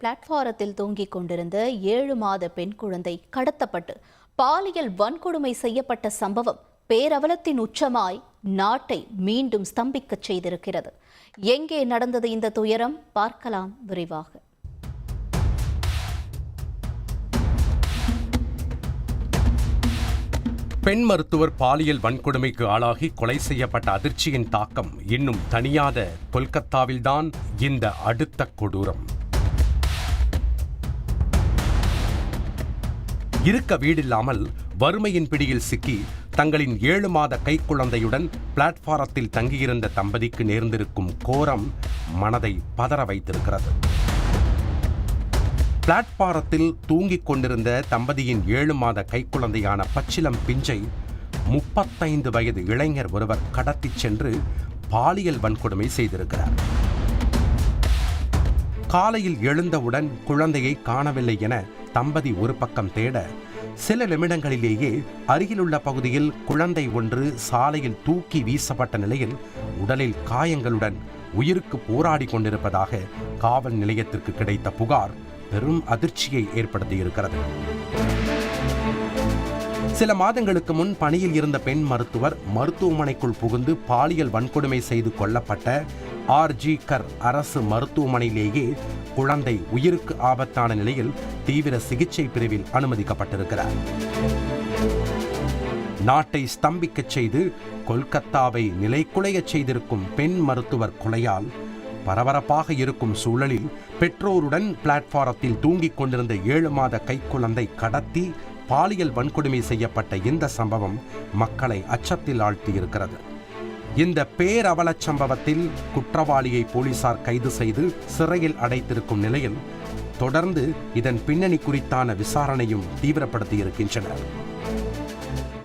பிளாட்பாரத்தில் தூங்கிக் கொண்டிருந்த 7 மாத பெண் குழந்தை கடத்தப்பட்டு பாலியல் வன்கொடுமை செய்யப்பட்ட சம்பவம் பேரவலத்தின் உச்சமாய் நாட்டை மீண்டும் ஸ்தம்பிக்கச் செய்திருக்கிறது. எங்கே நடந்தது இந்த துயரம்? பார்க்கலாம் விரிவாக. பெண் மருத்துவர் பாலியல் வன்கொடுமைக்கு ஆளாகி கொலை செய்யப்பட்ட அதிர்ச்சியின் தாக்கம் இன்னும் தணியாத கொல்கத்தாவில்தான் இந்த அடுத்த கொடூரம். இருக்க வீடில்லாமல் வறுமையின் பிடியில் சிக்கி தங்களின் 7 மாத கைக்குழந்தையுடன் பிளாட்பாரத்தில் தங்கியிருந்த தம்பதிக்கு நேர்ந்திருக்கும் கோரம் மனதை பதற வைத்திருக்கிறது. பிளாட்பாரத்தில் தூங்கிக் கொண்டிருந்த தம்பதியின் 7 மாத கைக்குழந்தையான பச்சிலம் பிஞ்சை 35 வயது இளைஞர் ஒருவர் கடத்திச் சென்று பாலியல் வன்கொடுமை செய்திருக்கிறார். காலையில் எழுந்தவுடன் குழந்தையை காணவில்லை என தம்பதி ஒரு பக்கம் தேட, சில நிமிடங்களிலேயே அருகிலுள்ள பகுதியில் குழந்தை ஒன்று சாலையில் தூக்கி வீசப்பட்ட நிலையில் உடலில் காயங்களுடன் உயிருக்கு போராடி கொண்டிருப்பதாக காவல் நிலையத்திற்கு கிடைத்த புகார் பெரும் அதிர்ச்சியை ஏற்படுத்தியிருக்கிறது. சில மாதங்களுக்கு முன் பணியில் இருந்த பெண் மருத்துவர் மருத்துவமனைக்குள் புகுந்து பாலியல் வன்கொடுமை செய்து கொல்லப்பட்ட ஆர்ஜி கர் அரசு மருத்துவமனையிலேயே குழந்தை உயிருக்கு ஆபத்தான நிலையில் தீவிர சிகிச்சை பிரிவில் அனுமதிக்கப்பட்டிருக்கிறார். நாட்டை ஸ்தம்பிக்கச் செய்து கொல்கத்தாவை நிலைகுலையச் செய்திருக்கும் பெண் மருத்துவர் கொலையால் பரபரப்பாக இருக்கும் சூழலில் பெற்றோருடன் பிளாட்பாரத்தில் தூங்கிக் கொண்டிருந்த 7 மாத கைக்குழந்தை கடத்தி பாலியல் வன்கொடுமை செய்யப்பட்ட இந்த சம்பவம் மக்களை அச்சத்தில் ஆழ்த்தியிருக்கிறது. இந்த பேரவலச் சம்பவத்தில் குற்றவாளியை போலீசார் கைது செய்து சிறையில் அடைத்திருக்கும் நிலையில் தொடர்ந்து இதன் பின்னணி குறித்தான விசாரணையும் தீவிரப்படுத்தியிருக்கின்றனர்.